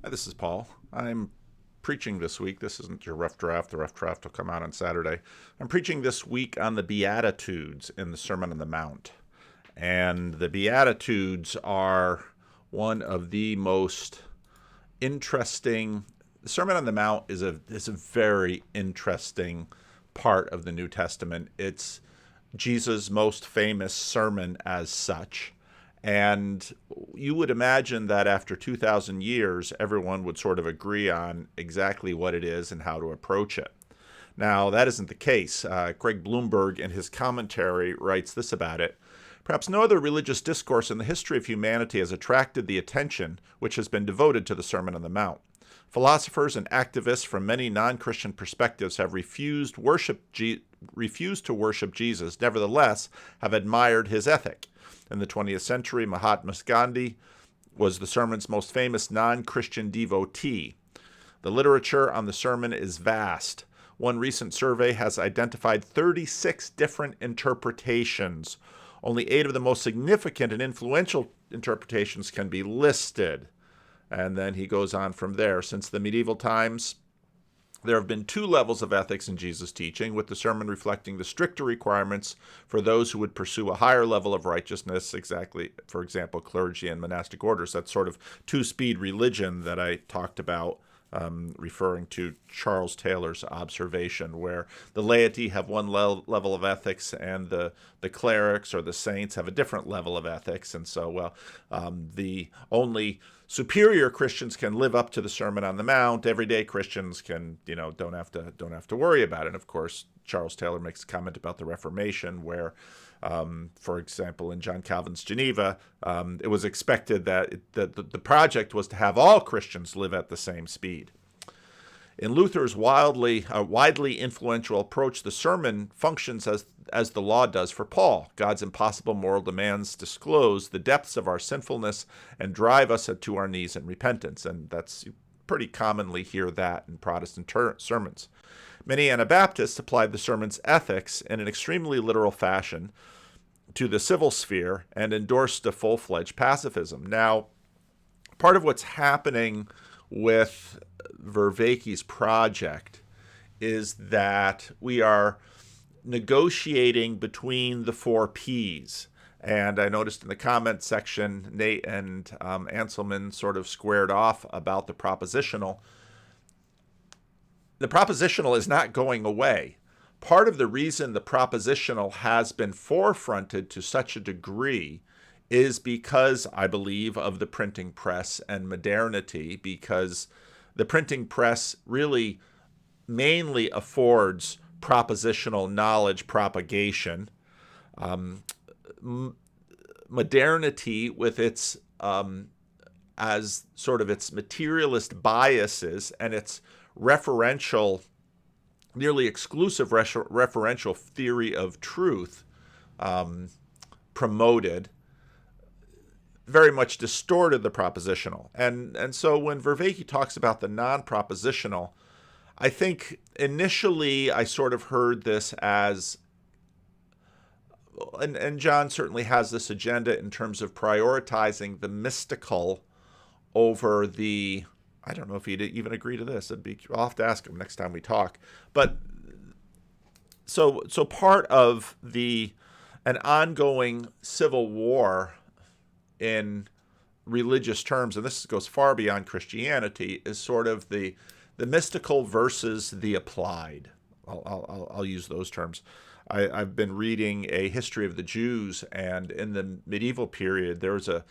Hi, this is Paul. I'm preaching this week. This isn't your rough draft. The rough draft will come out on Saturday. I'm preaching this week on the Beatitudes in the Sermon on the Mount. And the Beatitudes are one of the most interesting. The Sermon on the Mount is a very interesting part of the New Testament. It's Jesus' most famous sermon as such. And you would imagine that after 2,000 years, everyone would sort of agree on exactly what it is and how to approach it. Now, that isn't the case. Greg Bloomberg, in his commentary, writes this about it. Perhaps no other religious discourse in the history of humanity has attracted the attention which has been devoted to the Sermon on the Mount. Philosophers and activists from many non-Christian perspectives have refused to worship Jesus, nevertheless have admired his ethic. In the 20th century, Mahatma Gandhi was the sermon's most famous non-Christian devotee. The literature on the sermon is vast. One recent survey has identified 36 different interpretations. Only 8 of the most significant and influential interpretations can be listed. And then he goes on from there. Since the medieval times, there have been 2 levels of ethics in Jesus' teaching, with the sermon reflecting the stricter requirements for those who would pursue a higher level of righteousness, exactly, for example, clergy and monastic orders. That sort of 2-speed religion that I talked about, referring to Charles Taylor's observation, where the laity have one level of ethics and the clerics or the saints have a different level of ethics. And so, the only superior Christians can live up to the Sermon on the Mount. Everyday Christians can, don't have to worry about it. And of course, Charles Taylor makes a comment about the Reformation, where, for example, in John Calvin's Geneva, it was expected that the project was to have all Christians live at the same speed. In Luther's widely influential approach, the sermon functions as the law does for Paul. God's impossible moral demands disclose the depths of our sinfulness and drive us to our knees in repentance. And that's pretty commonly hear that in Protestant sermons. Many Anabaptists applied the sermon's ethics in an extremely literal fashion to the civil sphere and endorsed a full-fledged pacifism. Now, part of what's happening with Vervaeke's project is that we are negotiating between the 4 Ps. And I noticed in the comment section, Nate and Anselman sort of squared off about the propositional. The propositional is not going away. Part of the reason the propositional has been forefronted to such a degree is because, I believe, of the printing press and modernity, because the printing press really mainly affords propositional knowledge propagation. Modernity, with its as sort of its materialist biases and its nearly exclusive referential theory of truth, promoted, very much distorted the propositional. And so when Vervaeke talks about the non-propositional, I think initially I sort of heard this as, and John certainly has this agenda in terms of prioritizing the mystical over the, I don't know if he'd even agree to this. I'll have to ask him next time we talk. But so part of an ongoing civil war in religious terms, and this goes far beyond Christianity, is sort of the mystical versus the applied. I'll use those terms. I've been reading a history of the Jews, and in the medieval period, there was a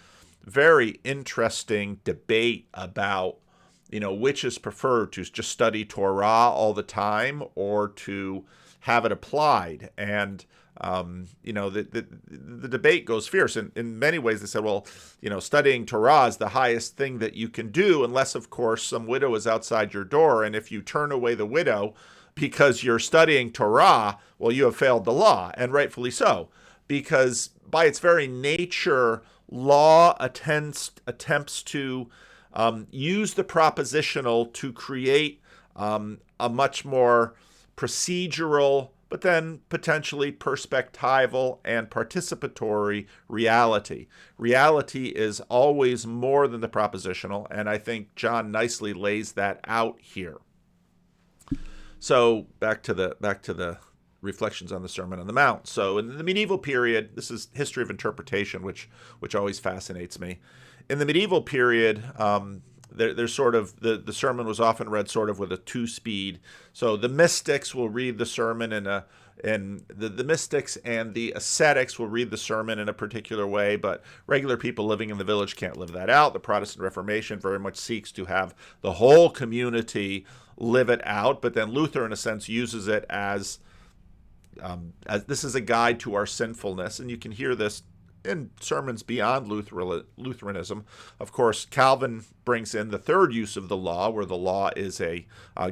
very interesting debate about, which is preferred, to just study Torah all the time or to have it applied. And the debate goes fierce. In many ways, they said, well, studying Torah is the highest thing that you can do, unless, of course, some widow is outside your door. And if you turn away the widow because you're studying Torah, well, you have failed the law, and rightfully so, because by its very nature, law attempts to use the propositional to create a much more procedural, but then potentially perspectival and participatory reality. Reality is always more than the propositional, and I think John nicely lays that out here. So back to the reflections on the Sermon on the Mount. So in the medieval period, this is history of interpretation, which always fascinates me. In the medieval period, there's sort of the sermon was often read sort of with a two-speed. So the mystics will read the sermon and the mystics and the ascetics will read the sermon in a particular way, but regular people living in the village can't live that out. The Protestant Reformation very much seeks to have the whole community live it out, but then Luther, in a sense, uses it as this is a guide to our sinfulness, and you can hear this in sermons beyond Lutheranism. Of course, Calvin brings in the third use of the law, where the law is a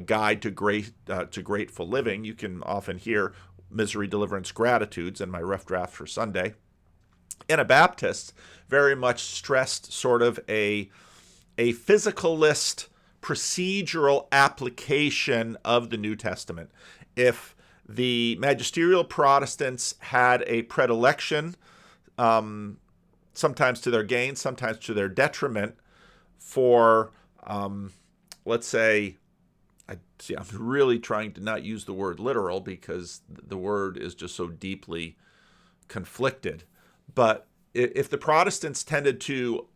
guide to grateful living. You can often hear misery, deliverance, gratitudes in my rough draft for Sunday. Anabaptists very much stressed sort of a physicalist, procedural application of the New Testament. If the magisterial Protestants had a predilection, sometimes to their gain, sometimes to their detriment, for, let's say, I'm really trying to not use the word literal because the word is just so deeply conflicted. But if the Protestants tended to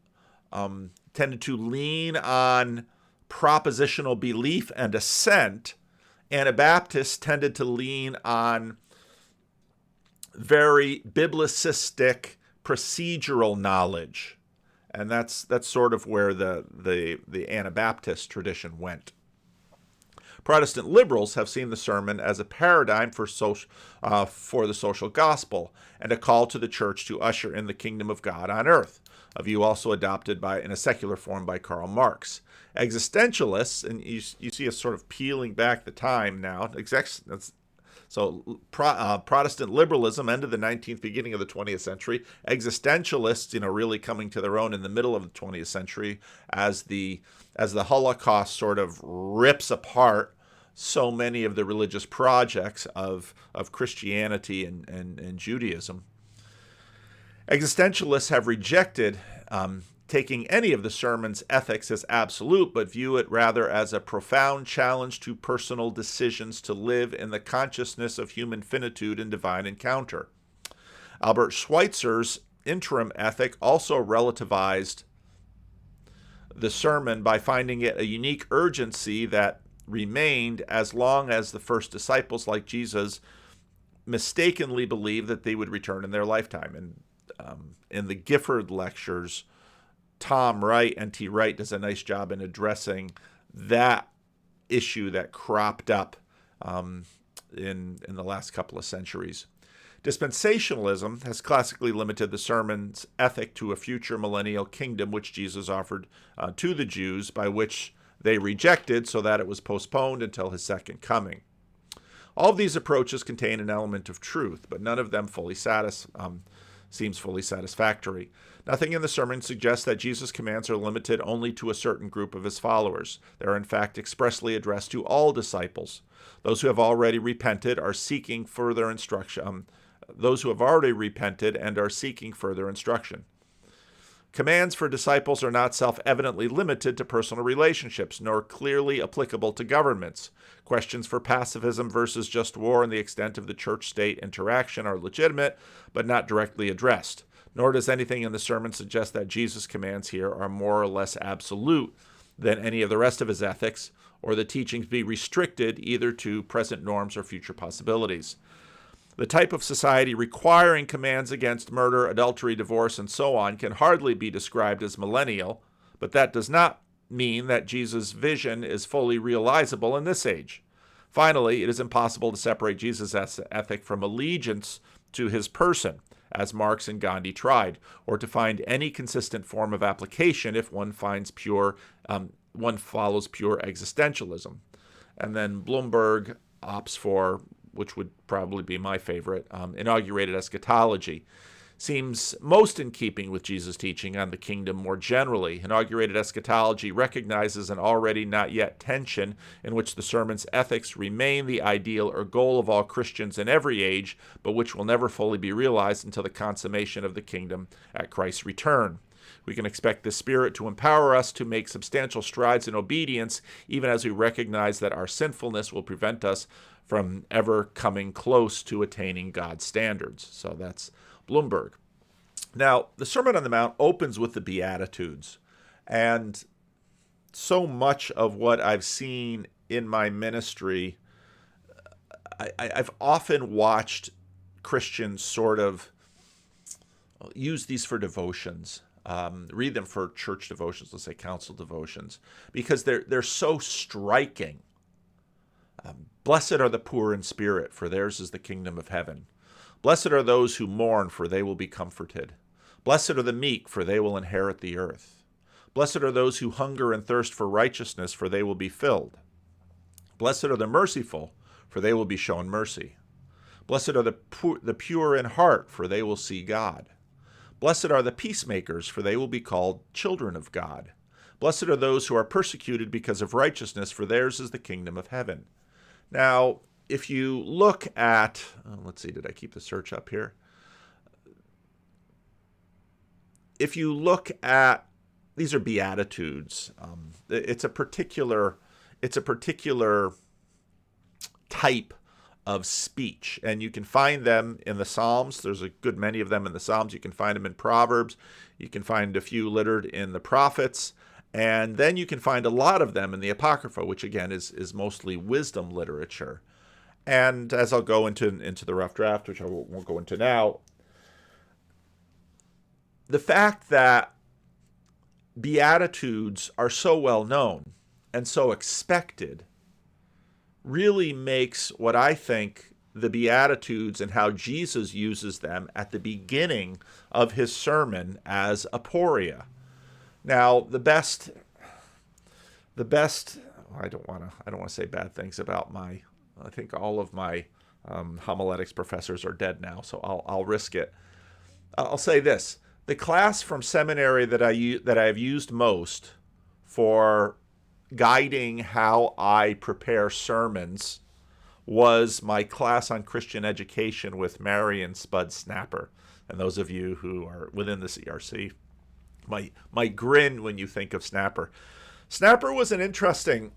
lean on propositional belief and assent, Anabaptists tended to lean on very biblicistic procedural knowledge, and that's sort of where the Anabaptist tradition went. Protestant liberals have seen the sermon as a paradigm for the social gospel and a call to the church to usher in the kingdom of God on earth, a view also adopted in a secular form by Karl Marx. Existentialists, and you see us sort of peeling back the time now. So Protestant liberalism, end of the 19th, beginning of the 20th century. Existentialists, really coming to their own in the middle of the 20th century as the Holocaust sort of rips apart so many of the religious projects of Christianity and Judaism. Existentialists have rejected taking any of the sermon's ethics as absolute, but view it rather as a profound challenge to personal decisions to live in the consciousness of human finitude and divine encounter. Albert Schweitzer's interim ethic also relativized the sermon by finding it a unique urgency that remained as long as the first disciples, like Jesus, mistakenly believed that they would return in their lifetime. And in the Gifford lectures, Tom Wright, N.T. Wright, does a nice job in addressing that issue that cropped up in the last couple of centuries. Dispensationalism has classically limited the sermon's ethic to a future millennial kingdom which Jesus offered to the Jews, by which they rejected, so that it was postponed until his second coming. All of these approaches contain an element of truth, but none of them seems fully satisfactory. Nothing in the sermon suggests that Jesus' commands are limited only to a certain group of his followers. They are in fact expressly addressed to all disciples. Those who have already repented are seeking further instruction. Those who have already repented and are seeking further instruction. Commands for disciples are not self-evidently limited to personal relationships, nor clearly applicable to governments. Questions for pacifism versus just war and the extent of the church-state interaction are legitimate, but not directly addressed. Nor does anything in the sermon suggest that Jesus' commands here are more or less absolute than any of the rest of his ethics, or the teachings be restricted either to present norms or future possibilities. The type of society requiring commands against murder, adultery, divorce, and so on can hardly be described as millennial, but that does not mean that Jesus' vision is fully realizable in this age. Finally, it is impossible to separate Jesus' ethic from allegiance to his person, as Marx and Gandhi tried, or to find any consistent form of application if one follows pure existentialism. And then Bloomberg opts for, which would probably be my favorite, inaugurated eschatology. seems most in keeping with Jesus' teaching on the kingdom more generally. Inaugurated eschatology recognizes an already not yet tension in which the sermon's ethics remain the ideal or goal of all Christians in every age, but which will never fully be realized until the consummation of the kingdom at Christ's return. We can expect the Spirit to empower us to make substantial strides in obedience, even as we recognize that our sinfulness will prevent us from ever coming close to attaining God's standards. So that's Bloomberg. Now, the Sermon on the Mount opens with the Beatitudes, and so much of what I've seen in my ministry, I've often watched Christians sort of use these for devotions, read them for church devotions, let's say council devotions, because they're so striking. Blessed are the poor in spirit, for theirs is the kingdom of heaven. Blessed are those who mourn, for they will be comforted. Blessed are the meek, for they will inherit the earth. Blessed are those who hunger and thirst for righteousness, for they will be filled. Blessed are the merciful, for they will be shown mercy. Blessed are the pure in heart, for they will see God. Blessed are the peacemakers, for they will be called children of God. Blessed are those who are persecuted because of righteousness, for theirs is the kingdom of heaven. Now, if you look at, let's see, did I keep the search up here? If you look at, these are Beatitudes. It's a particular type of speech, and you can find them in the Psalms. There's a good many of them in the Psalms. You can find them in Proverbs. You can find a few littered in the prophets. And then you can find a lot of them in the Apocrypha, which again is mostly wisdom literature. And as I'll go into the rough draft, which I won't go into now, the fact that Beatitudes are so well known and so expected really makes what I think the Beatitudes and how Jesus uses them at the beginning of his sermon as aporia. Now, the best. I don't want to say bad things about I think all of my homiletics professors are dead now, so I'll risk it. I'll say this: the class from seminary that I have used most for guiding how I prepare sermons was my class on Christian education with Marion Spud Snapper. And those of you who are within the CRC might grin when you think of Snapper. Snapper was an interesting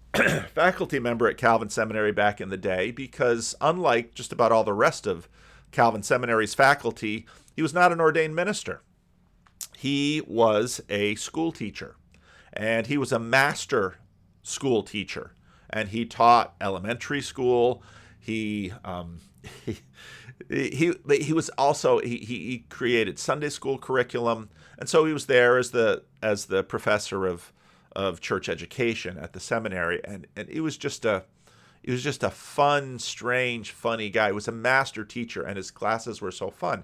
faculty member at Calvin Seminary back in the day because, unlike just about all the rest of Calvin Seminary's faculty, he was not an ordained minister. He was a school teacher, and he was a master school teacher, and he taught elementary school. He was also he created Sunday school curriculum, and so he was there as the professor of church education at the seminary, and it was just a fun, strange, funny guy. He was a master teacher, and his classes were so fun.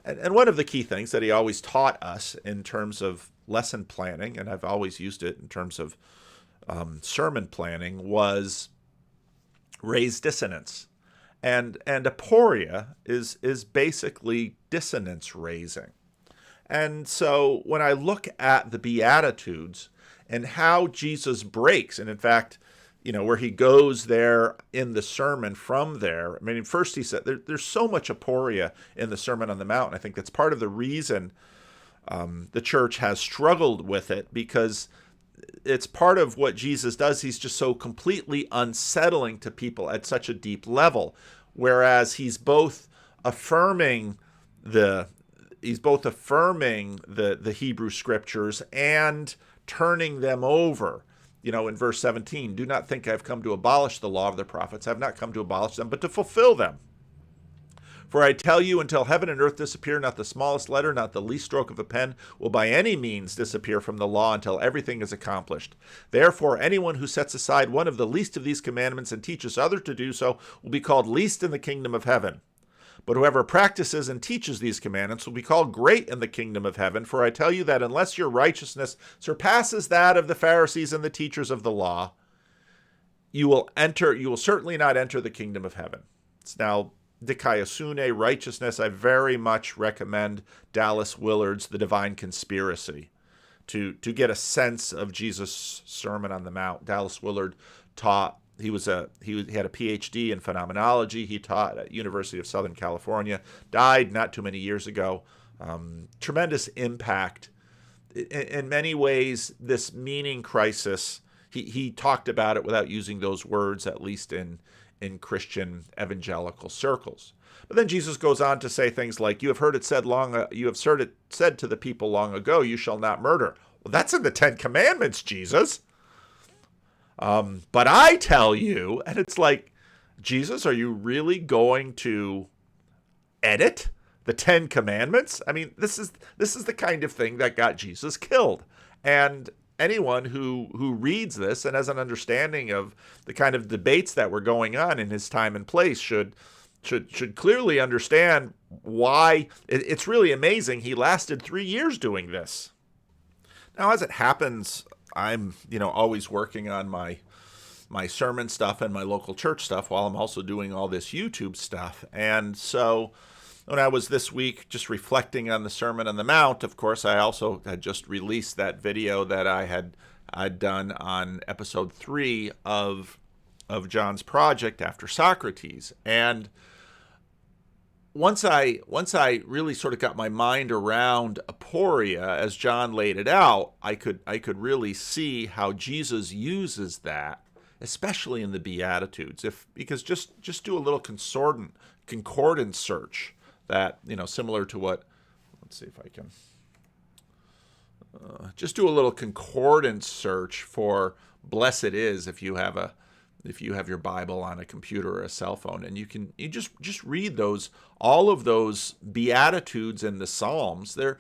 And one of the key things that he always taught us in terms of lesson planning, and I've always used it in terms of sermon planning, was raise dissonance. And aporia is basically dissonance raising. And so when I look at the Beatitudes and how Jesus breaks, and in fact, where he goes there in the sermon from there, I mean, first he said, there's so much aporia in the Sermon on the Mount. And I think that's part of the reason the church has struggled with it, because it's part of what Jesus does. He's just so completely unsettling to people at such a deep level, whereas he's both affirming the Hebrew scriptures and turning them over. In verse 17, do not think I have come to abolish the law of the prophets. I have not come to abolish them, but to fulfill them. For I tell you, until heaven and earth disappear, not the smallest letter, not the least stroke of a pen will by any means disappear from the law until everything is accomplished. Therefore, anyone who sets aside one of the least of these commandments and teaches others to do so will be called least in the kingdom of heaven. But whoever practices and teaches these commandments will be called great in the kingdom of heaven. For I tell you that unless your righteousness surpasses that of the Pharisees and the teachers of the law, you will certainly not enter the kingdom of heaven. Now, dikaiosune, righteousness, I very much recommend Dallas Willard's The Divine Conspiracy to get a sense of Jesus' Sermon on the Mount. Dallas Willard taught. He had a PhD in phenomenology. He taught at University of Southern California. Died not too many years ago. Tremendous impact. In many ways, this meaning crisis. He talked about it without using those words, at least in Christian evangelical circles. But then Jesus goes on to say things like, "You have heard it said said to the people long ago, you shall not murder." Well, that's in the Ten Commandments, Jesus. But I tell you, and it's like, Jesus, are you really going to edit the Ten Commandments? I mean, this is the kind of thing that got Jesus killed. And anyone who reads this and has an understanding of the kind of debates that were going on in his time and place should clearly understand why it's really amazing he lasted 3 years doing this. Now, as it happens, I'm always working on my sermon stuff and my local church stuff while I'm also doing all this YouTube stuff. And so when I was this week just reflecting on the Sermon on the Mount, of course, I also had just released that video that I'd done on episode 3 of John's project after Socrates. And once I really sort of got my mind around Aporia as John laid it out, I could really see how Jesus uses that, especially in the Beatitudes. Because just do a little concordance search that, similar to what, let's see if I can, just do a little concordance search for blessed is if you have your Bible on a computer or a cell phone, and you just read all of those Beatitudes in the Psalms. They're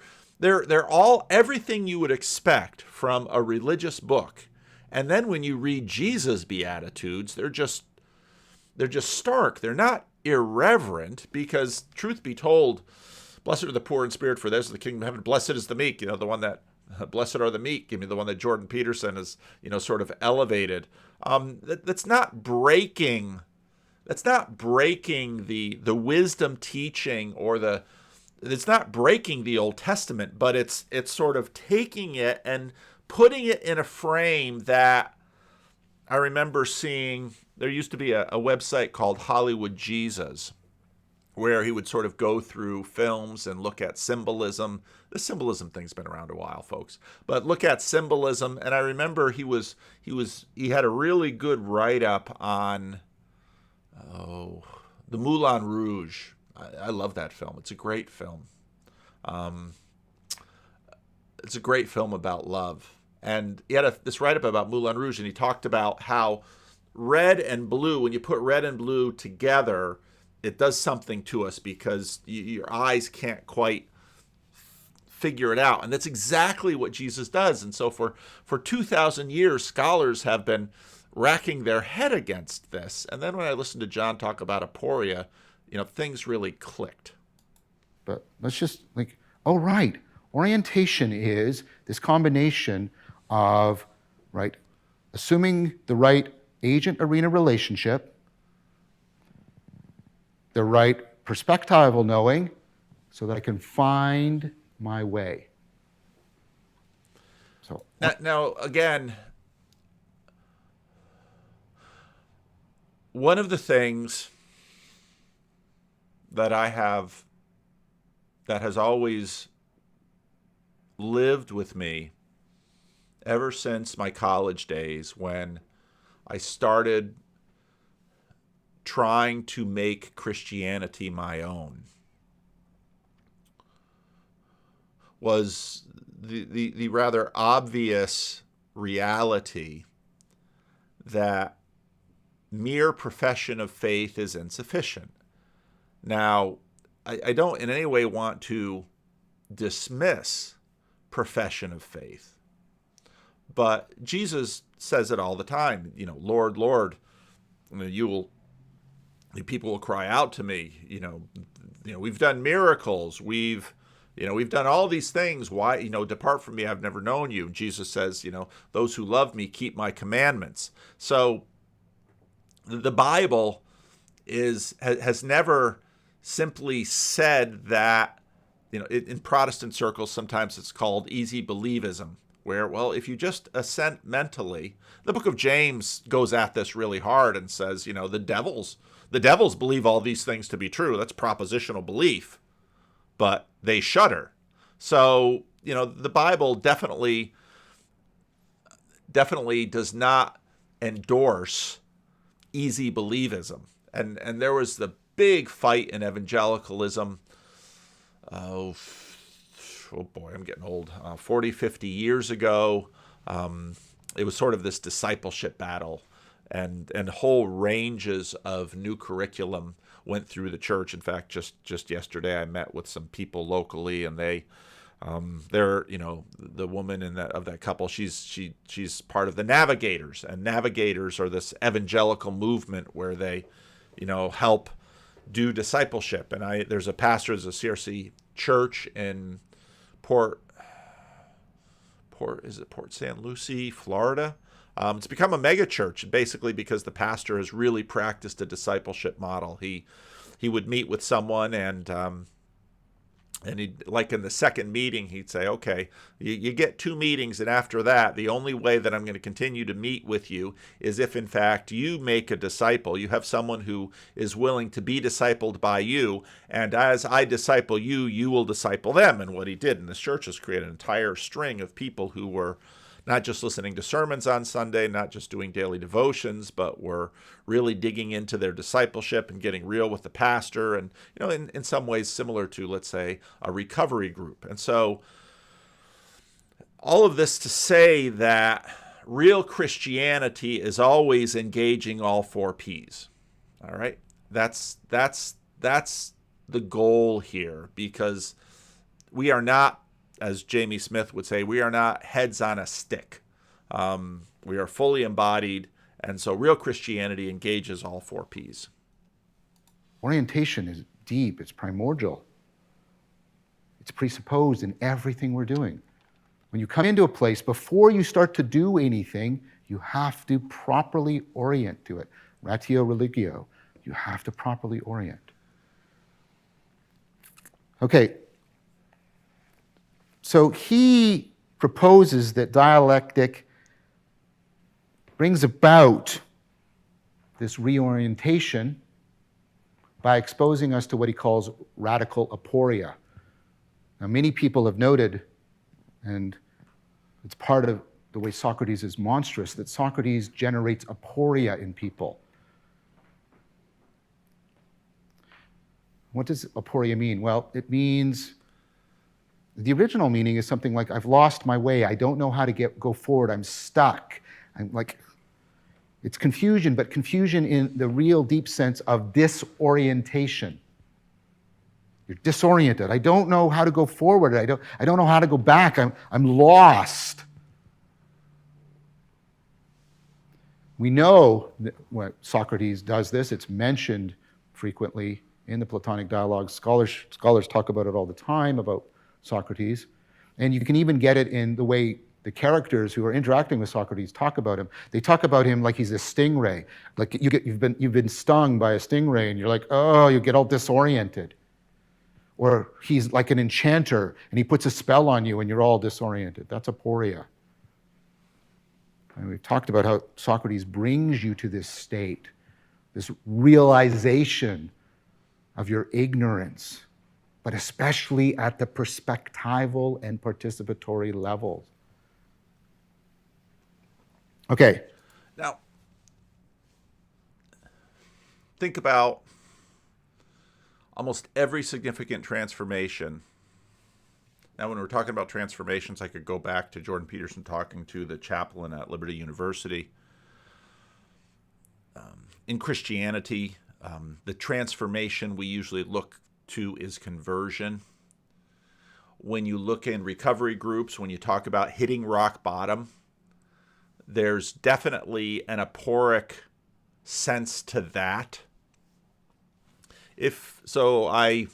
all everything you would expect from a religious book. And then when you read Jesus' Beatitudes, they're just stark. They're not irreverent, because truth be told, blessed are the poor in spirit, for theirs is the kingdom of heaven. Blessed is the meek, the one that blessed are the meek. The one that Jordan Peterson has, sort of elevated. That's not breaking the wisdom teaching it's not breaking the Old Testament, but it's sort of taking it and putting it in a frame that I remember seeing. There used to be a website called Hollywood Jesus, where he would sort of go through films and look at symbolism. The symbolism thing's been around a while, folks, but look at symbolism. And I remember he had a really good write-up on the Moulin Rouge. I love that film. It's a great film. It's a great film about love. And he had this write-up about Moulin Rouge, and he talked about how red and blue, when you put red and blue together, it does something to us because your eyes can't quite figure it out. And that's exactly what Jesus does. And so for 2,000 years, scholars have been racking their head against this. And then when I listened to John talk about Aporia, things really clicked. But let's just right. Orientation is this combination of, assuming the right agent-arena relationship, the right perspectival knowing, so that I can find my way. So now again, one of the things that has always lived with me ever since my college days, when I started trying to make Christianity my own, was the rather obvious reality that mere profession of faith is insufficient. Now, I don't in any way want to dismiss profession of faith, but Jesus says it all the time. Lord, Lord, people will cry out to me. We've done miracles. We've done all these things. Why, depart from me, I've never known you. Jesus says, those who love me keep my commandments. So the Bible has never simply said that, in Protestant circles, sometimes it's called easy believism, where, well, if you just assent mentally, the book of James goes at this really hard and says, the devils believe all these things to be true. That's propositional belief, but they shudder. So, the Bible definitely does not endorse easy believism. And there was the big fight in evangelicalism. Oh boy, I'm getting old. 40, 50 years ago. It was sort of this discipleship battle, and whole ranges of new curriculum went through the church. In fact, just yesterday, I met with some people locally, and they're the woman of that couple. She's part of the Navigators, and Navigators are this evangelical movement where they, help do discipleship. And there's a pastor of a CRC church in Port St. Lucie, Florida. It's become a mega church, basically because the pastor has really practiced a discipleship model. He would meet with someone, and he'd, like in the second meeting, he'd say, okay, you get 2 meetings, and after that, the only way that I'm going to continue to meet with you is if, in fact, you make a disciple. You have someone who is willing to be discipled by you, and as I disciple you, you will disciple them. And what he did in this church is create an entire string of people who were not just listening to sermons on Sunday, not just doing daily devotions, but were really digging into their discipleship and getting real with the pastor, and in some ways similar to, let's say, a recovery group. And so all of this to say that real Christianity is always engaging all 4 Ps. All right? That's the goal here, because we are not, as Jamie Smith would say, we are not heads on a stick. We are fully embodied, and so real Christianity engages all 4 Ps. Orientation is deep, it's primordial. It's presupposed in everything we're doing. When you come into a place, before you start to do anything, you have to properly orient to it. Ratio religio, you have to properly orient. Okay. So he proposes that dialectic brings about this reorientation by exposing us to what he calls radical aporia. Now, many people have noted, and it's part of the way Socrates is monstrous, that Socrates generates aporia in people. What does aporia mean? Well, it means, the original meaning is something like, I've lost my way, I don't know how to go forward, I'm stuck. It's confusion, but confusion in the real deep sense of disorientation. You're disoriented. I don't know how to go forward. I don't know how to go back. I'm lost. We know that when Socrates does this, it's mentioned frequently in the Platonic dialogues. Scholars talk about it all the time, about Socrates. And you can even get it in the way the characters who are interacting with Socrates talk about him. They talk about him like he's a stingray. Like you've been stung by a stingray, and you're like, oh, you get all disoriented. Or he's like an enchanter, and he puts a spell on you, and you're all disoriented. That's aporia. And we've talked about how Socrates brings you to this state, this realization of your ignorance, but especially at the perspectival and participatory levels. Okay. Now, think about almost every significant transformation. Now, when we're talking about transformations, I could go back to Jordan Peterson talking to the chaplain at Liberty University. In Christianity, the transformation we usually look to is conversion. When you look in recovery groups, when you talk about hitting rock bottom, there's definitely an aporic sense to that. I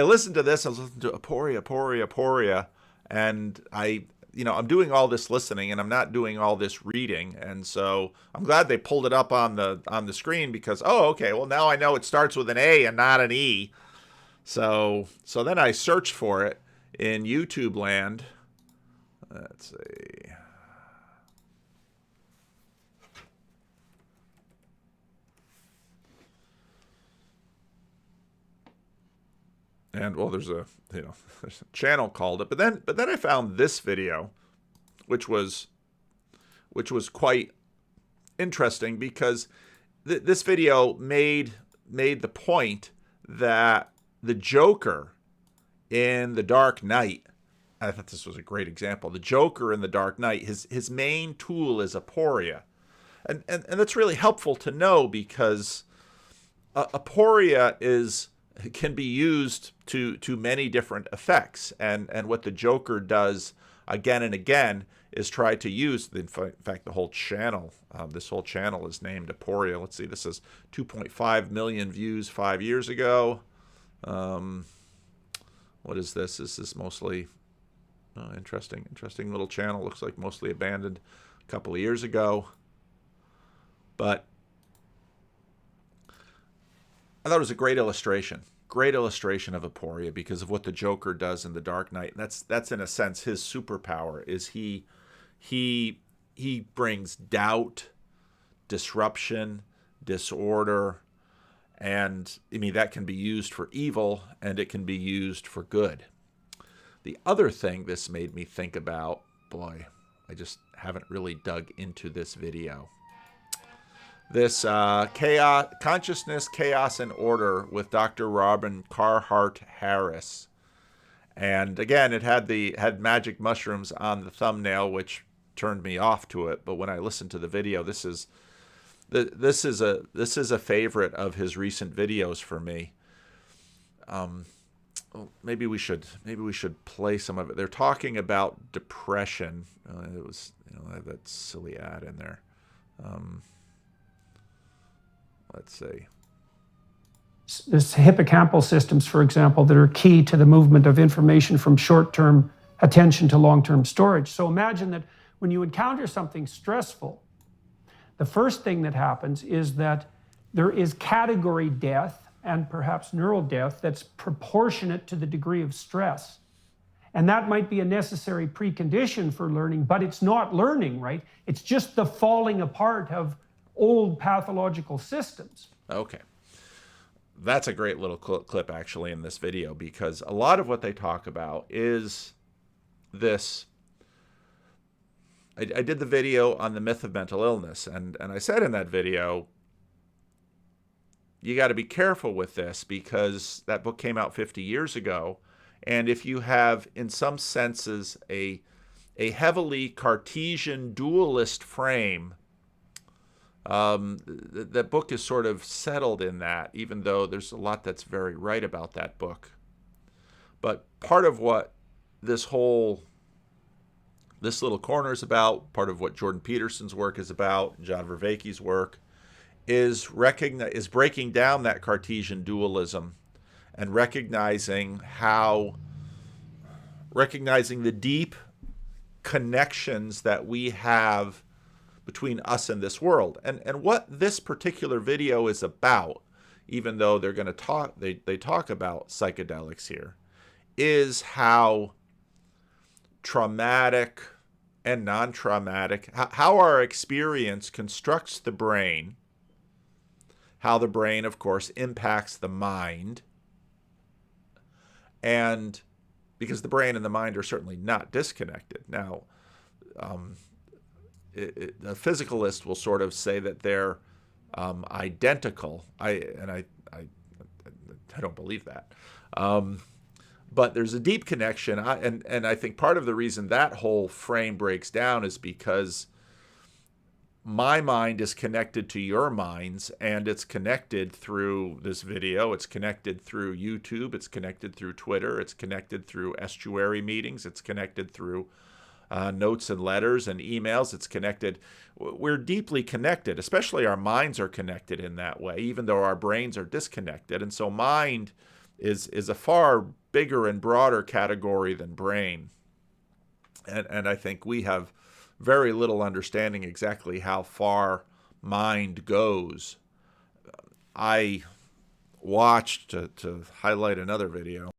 listened to this. I was listening to aporia, and I I'm doing all this listening and I'm not doing all this reading. And so I'm glad they pulled it up on the screen because, oh, okay, well now I know it starts with an A and not an E. So then I searched for it in YouTube land. Let's see. And well, there's a channel called it, but then I found this video, which was quite interesting because this video made the point that the Joker in The Dark Knight, I thought this was a great example. The Joker in The Dark Knight, his main tool is Aporia, and that's really helpful to know because Aporia can be used to many different effects, and what the Joker does again and again is try to use. In fact, the whole channel, this whole channel is named Aporia. Let's see, this is 2.5 million views 5 years ago. What is this? This is mostly interesting little channel. Looks like mostly abandoned a couple of years ago, but I thought it was a great illustration of Aporia because of what the Joker does in The Dark Knight. And that's in a sense his superpower is he brings doubt, disruption, disorder, and I mean that can be used for evil and it can be used for good. The other thing this made me think about, boy, I just haven't really dug into this video. This chaos, consciousness, chaos, and order with Dr. Robin Carhart-Harris, and again, it had magic mushrooms on the thumbnail, which turned me off to it. But when I listened to the video, this is a favorite of his recent videos for me. Maybe we should play some of it. They're talking about depression. It was that silly ad in there. Let's see. There's hippocampal systems, for example, that are key to the movement of information from short-term attention to long-term storage. So imagine that when you encounter something stressful, the first thing that happens is that there is category death and perhaps neural death that's proportionate to the degree of stress. And that might be a necessary precondition for learning, but it's not learning, right? It's just the falling apart of old pathological systems. Okay. That's a great little clip actually in this video because a lot of what they talk about is this. I did the video on the myth of mental illness, and I said in that video, you got to be careful with this because that book came out 50 years ago, and if you have, in some senses, a heavily Cartesian dualist frame, the book is sort of settled in that, even though there's a lot that's very right about that book. But part of what this little corner is about, part of what Jordan Peterson's work is about, John Vervaeke's work, is breaking down that Cartesian dualism and recognizing the deep connections that we have between us and this world. And what this particular video is about, even though they're going to talk, they talk about psychedelics here, is how traumatic and non-traumatic, how our experience constructs the brain, how the brain, of course, impacts the mind, and because the brain and the mind are certainly not disconnected. Now, the physicalist will sort of say that they're identical. I don't believe that. But there's a deep connection, and I think part of the reason that whole frame breaks down is because my mind is connected to your minds, and it's connected through this video, it's connected through YouTube, it's connected through Twitter, it's connected through estuary meetings, it's connected through notes and letters and emails, it's connected. We're deeply connected, especially our minds are connected in that way, even though our brains are disconnected. And so mind is a far bigger and broader category than brain. And I think we have very little understanding exactly how far mind goes. I watched, to highlight another video,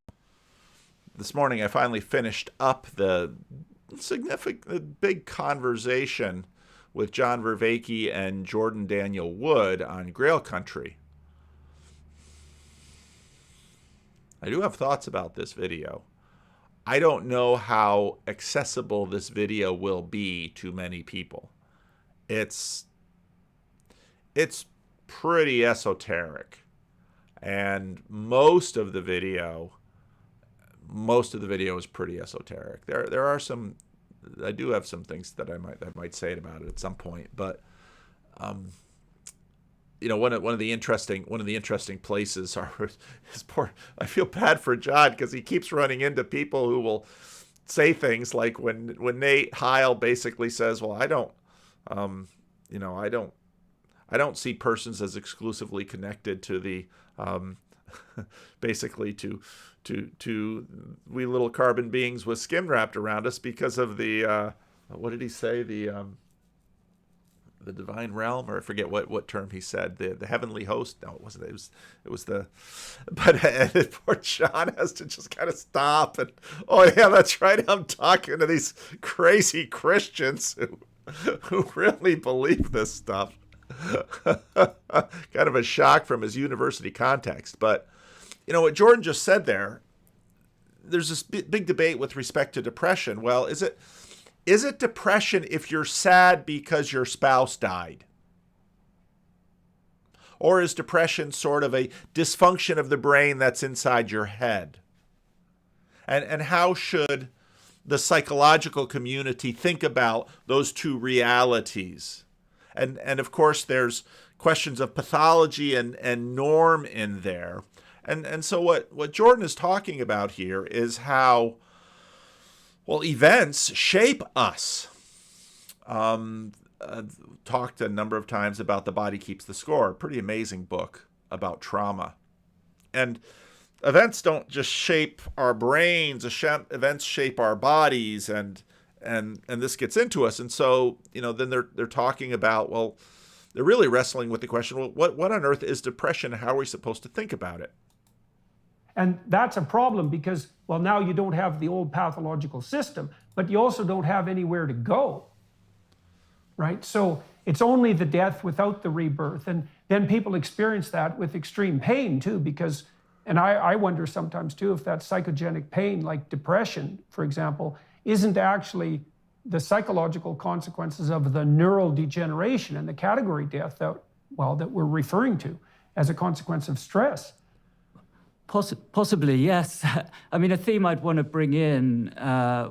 this morning I finally finished up the significant big conversation with John Vervaeke and Jordan Daniel Wood on Grail Country. I do have thoughts about this video. I don't know how accessible this video will be to many people. It's pretty esoteric, and most of the video is pretty esoteric. There are some, I do have some things that I might say about it at some point, but one of the interesting places is poor. I feel bad for John because he keeps running into people who will say things like when Nate Heil basically says, "Well, I don't see persons as exclusively connected to the basically to we little carbon beings with skin wrapped around us because of the what did he say, the divine realm, or I forget what term he said, the heavenly host. No, it wasn't. It was the, but poor John has to just kind of stop and, oh yeah, that's right, I'm talking to these crazy Christians who really believe this stuff. Kind of a shock from his university context. But what Jordan just said there's this big debate with respect to depression. Well, is it depression if you're sad because your spouse died? Or is depression sort of a dysfunction of the brain that's inside your head? And how should the psychological community think about those two realities? And of course, there's questions of pathology and norm in there. And so what Jordan is talking about here is how, well, events shape us. Talked a number of times about The Body Keeps the Score, a pretty amazing book about trauma. And events don't just shape our brains, events shape our bodies, and this gets into us. And so, then they're talking about, well, they're really wrestling with the question, well, what on earth is depression? How are we supposed to think about it? And that's a problem because, well, now you don't have the old pathological system, but you also don't have anywhere to go, right? So it's only the death without the rebirth. And then people experience that with extreme pain too, because, and I wonder sometimes too, if that psychogenic pain, like depression, for example, isn't actually the psychological consequences of the neural degeneration and the category death that we're referring to as a consequence of stress. Possibly, yes. I mean, a theme I'd want to bring in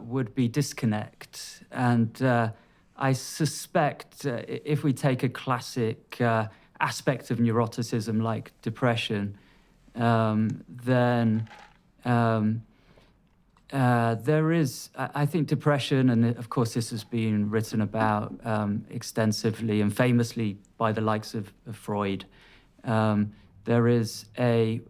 would be disconnect. And I suspect if we take a classic aspect of neuroticism like depression, then there is, I think, depression, and of course this has been written about extensively and famously by the likes of Freud. There is a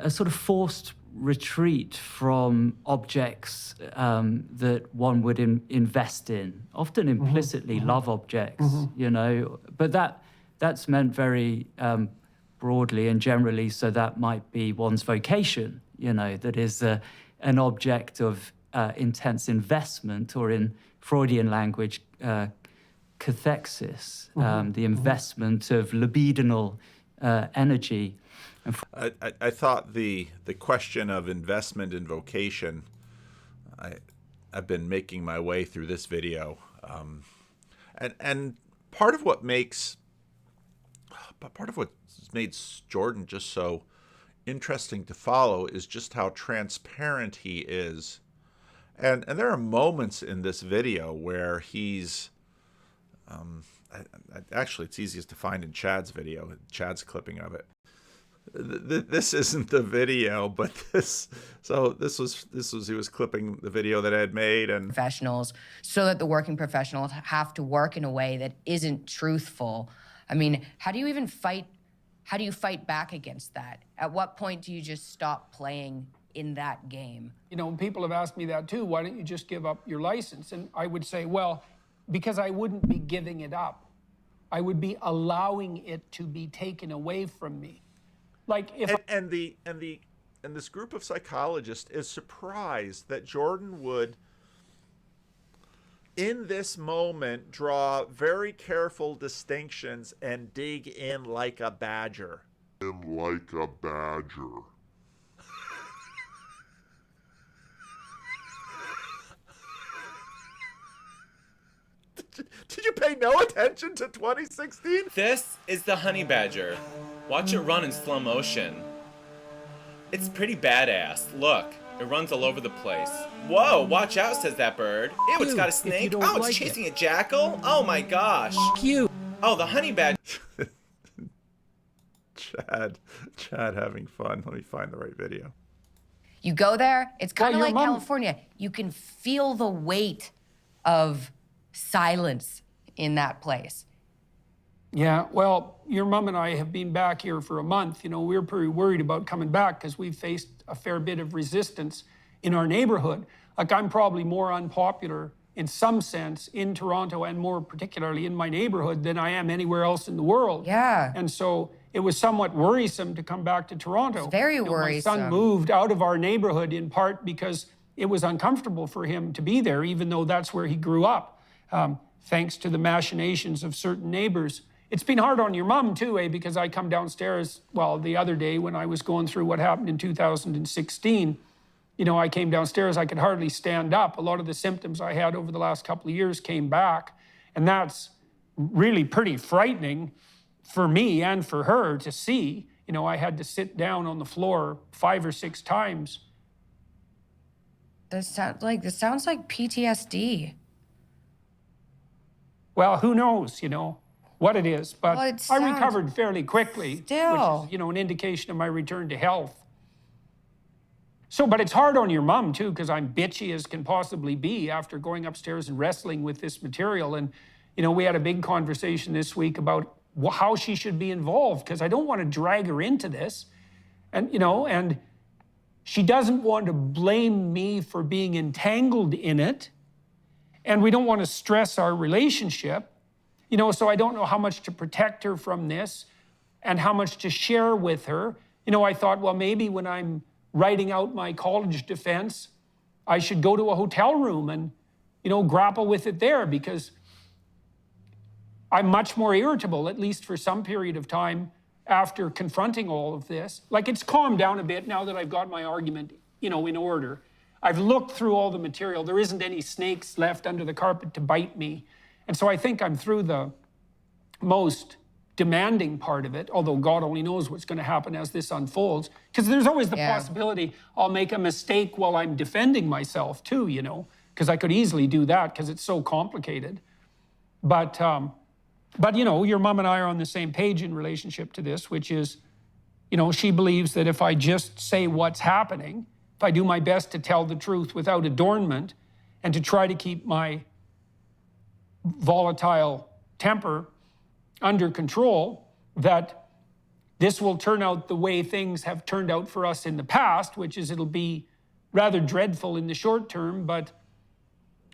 sort of forced retreat from objects that one would invest in, often implicitly love objects, but that's meant very broadly and generally, so that might be one's vocation, that is an object of intense investment, or in Freudian language, cathexis, the investment of libidinal energy. I thought the question of investment in vocation, I've been making my way through this video, and part of what's made Jordan just so interesting to follow is just how transparent he is, and there are moments in this video where he's actually, it's easiest to find in Chad's video, Chad's clipping of it. This isn't the video, but this was he was clipping the video that I had made, and professionals, so that the working professionals have to work in a way that isn't truthful. I mean, how do you fight back against that? At what point do you just stop playing in that game. You know, people have asked me that too. Why don't you just give up your license? And I would say, well, because I wouldn't be giving it up. I would be allowing it to be taken away from me. Like if and this group of psychologists is surprised that Jordan would, in this moment, draw very careful distinctions and dig in like a badger. Like a badger. Did you pay no attention to 2016? This is the honey badger. Watch it run in slow motion. It's pretty badass. Look, it runs all over the place. Whoa, watch out, says that bird. Ew, it's got a snake. Oh, it's chasing a jackal? Oh my gosh. Cute. Oh, the honey badger. Chad having fun. Let me find the right video. You go there, it's kind of your like mom- California. You can feel the weight of silence in that place. Yeah, well, your mom and I have been back here for a month. You know, we're pretty worried about coming back because we've faced a fair bit of resistance in our neighborhood. Like, I'm probably more unpopular in some sense in Toronto and more particularly in my neighborhood than I am anywhere else in the world. Yeah. And so it was somewhat worrisome to come back to Toronto. It's very You know, worrisome. My son moved out of our neighborhood in part because it was uncomfortable for him to be there, even though that's where he grew up, thanks to the machinations of certain neighbors. It's been hard on your mom too, because I come downstairs, well, the other day when I was going through what happened in 2016, you know, I came downstairs, I could hardly stand up. A lot of the symptoms I had over the last couple of years came back. And that's really pretty frightening for me and for her to see. You know, I had to sit down on the floor 5 or 6 times. This sounds like PTSD. Well, who knows, you know, what it is. But Well, it I sounds- recovered fairly quickly, Still. which is, you know, an indication of my return to health. So, but it's hard on your mom too, because I'm bitchy as can possibly be after going upstairs and wrestling with this material. And, you know, we had a big conversation this week about how she should be involved, because I don't want to drag her into this. And, you know, and she doesn't want to blame me for being entangled in it. And we don't want to stress our relationship. You know, so I don't know how much to protect her from this and how much to share with her. You know, I thought, well, maybe when I'm writing out my college defense, I should go to a hotel room and, you know, grapple with it there, because I'm much more irritable, at least for some period of time after confronting all of this. Like, it's calmed down a bit now that I've got my argument, you know, in order. I've looked through all the material. There isn't any snakes left under the carpet to bite me. And so I think I'm through the most demanding part of it, although God only knows what's going to happen as this unfolds. Because there's always the possibility I'll make a mistake while I'm defending myself too, you know, because I could easily do that because it's so complicated. But you know, your mom and I are on the same page in relationship to this, which is, you know, she believes that if I just say what's happening, if I do my best to tell the truth without adornment and to try to keep my volatile temper under control, that this will turn out the way things have turned out for us in the past, which is it'll be rather dreadful in the short term, but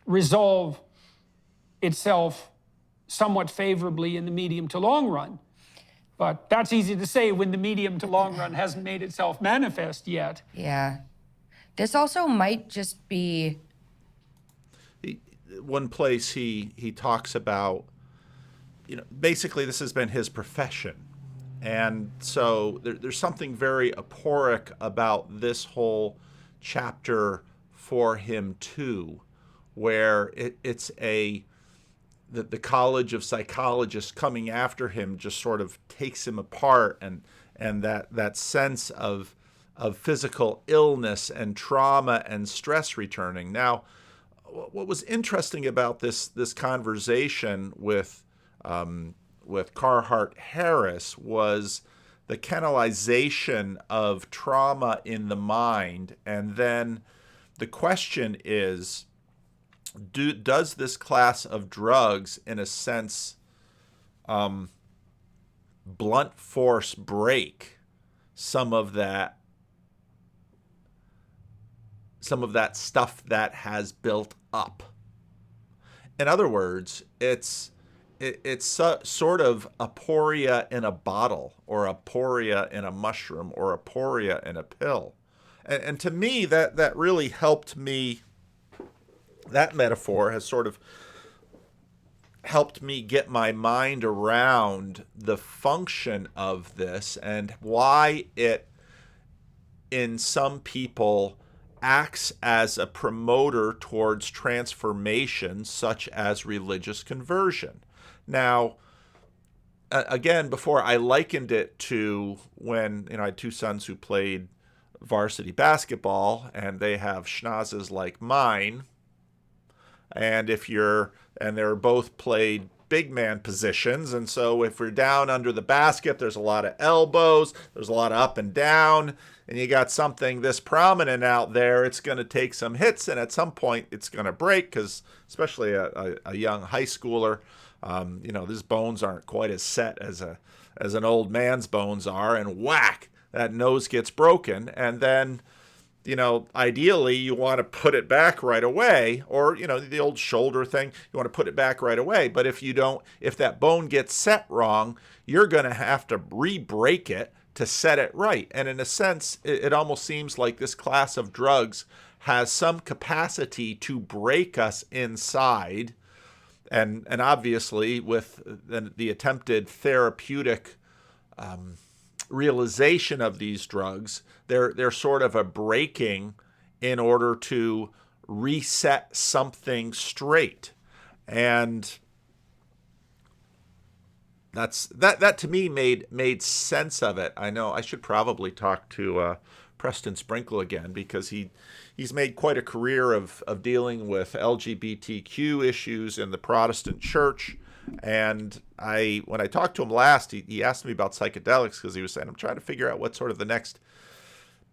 resolve itself somewhat favorably in the medium to long run. But that's easy to say when the medium to long run hasn't made itself manifest yet. Yeah. This also might just be... One place he talks about, you know, basically this has been his profession. And so there's something very aporic about this whole chapter for him too, where it's the College of Psychologists coming after him just sort of takes him apart, and that sense of physical illness and trauma and stress returning. Now, what was interesting about this conversation with Carhart-Harris was the canalization of trauma in the mind, and then the question is, does this class of drugs, in a sense, blunt force break some of that some of that stuff that has built up. In other words, it's sort of aporia in a bottle, or aporia in a mushroom, or aporia in a pill. And to me, that really helped me. That metaphor has sort of helped me get my mind around the function of this and why it, in some people, acts as a promoter towards transformation, such as religious conversion. Now, again, before I likened it to when I had two sons who played varsity basketball, and they have schnozzes like mine, and they're both played big man positions, and so if we're down under the basket, there's a lot of elbows, there's a lot of up and down, and you got something this prominent out there, it's going to take some hits, and at some point it's going to break, because especially a young high schooler, his bones aren't quite as set as an old man's bones are, and whack, that nose gets broken, and then ideally you want to put it back right away, or, the old shoulder thing, you want to put it back right away. But if that bone gets set wrong, you're going to have to re-break it to set it right. And in a sense, it almost seems like this class of drugs has some capacity to break us inside. And obviously with the attempted therapeutic realization of these drugs, they're sort of a breaking in order to reset something straight. And that to me made sense of it. I know I should probably talk to Preston Sprinkle again, because he's made quite a career of dealing with LGBTQ issues in the Protestant church. And when I talked to him last, he asked me about psychedelics, because he was saying, I'm trying to figure out what sort of the next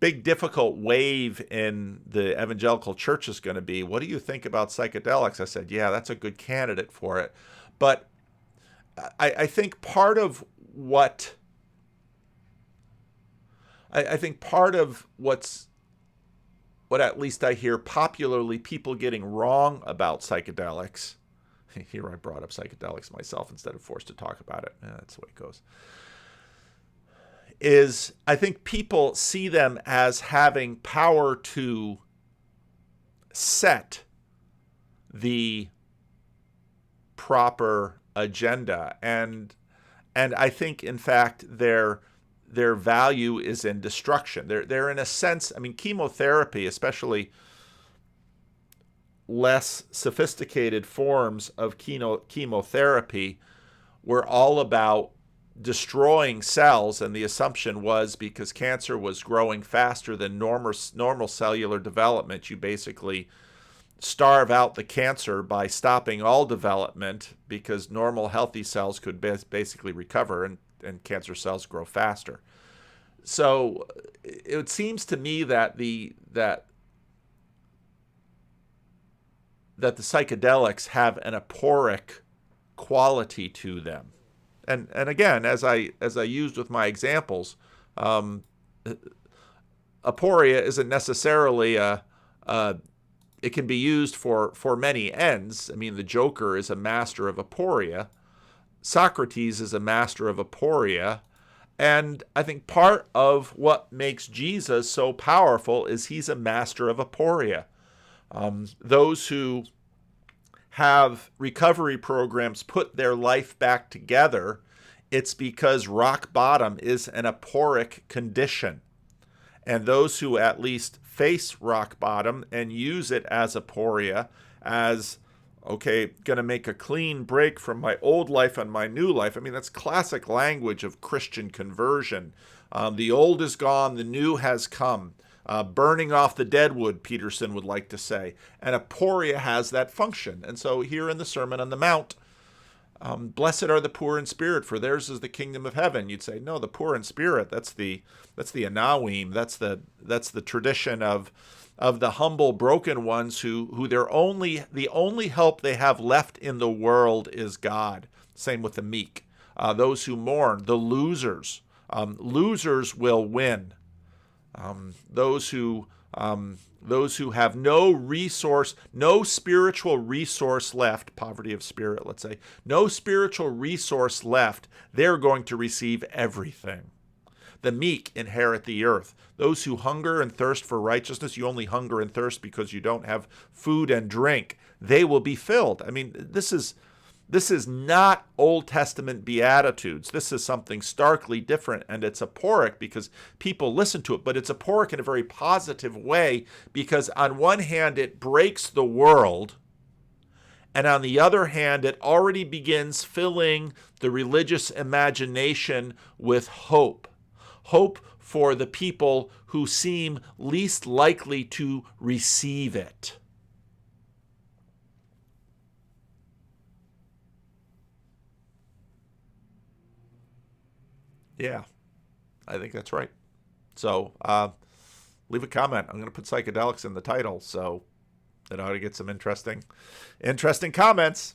big difficult wave in the evangelical church is going to be. What do you think about psychedelics? I said, yeah, that's a good candidate for it. But I think part of what what at least I hear popularly people getting wrong about psychedelics. Here I brought up psychedelics myself instead of forced to talk about it. That's the way it goes. Is I think people see them as having power to set the proper agenda, and I think in fact their value is in destruction. They're in a sense, chemotherapy, especially less sophisticated forms of chemotherapy, were all about destroying cells, and the assumption was because cancer was growing faster than normal cellular development, you basically starve out the cancer by stopping all development, because normal healthy cells could basically recover, and cancer cells grow faster. So it seems to me that the psychedelics have an aporic quality to them. And again, as I used with my examples, aporia isn't necessarily it can be used for many ends. The Joker is a master of aporia. Socrates is a master of aporia. And I think part of what makes Jesus so powerful is he's a master of aporia. Those who have recovery programs put their life back together, it's because rock bottom is an aporic condition. And those who at least face rock bottom and use it as aporia, as, okay, going to make a clean break from my old life and my new life. That's classic language of Christian conversion. The old is gone, the new has come. Burning off the dead wood, Peterson would like to say. And aporia has that function. And so here in the Sermon on the Mount, blessed are the poor in spirit, for theirs is the kingdom of heaven. You'd say, no, the poor in spirit, that's the Anawim, that's the tradition of the humble, broken ones who the only help they have left in the world is God. Same with the meek. Those who mourn, the losers. Losers will win. Those who those who have no resource, no spiritual resource left, poverty of spirit, let's say, no spiritual resource left, they're going to receive everything. The meek inherit the earth. Those who hunger and thirst for righteousness, you only hunger and thirst because you don't have food and drink, they will be filled. I mean, this is not Old Testament Beatitudes. This is something starkly different, and it's aporic because people listen to it, but it's aporic in a very positive way because on one hand, it breaks the world, and on the other hand, it already begins filling the religious imagination with hope. Hope for the people who seem least likely to receive it. Yeah, I think that's right. So leave a comment. I'm going to put psychedelics in the title, so it ought to get some interesting comments.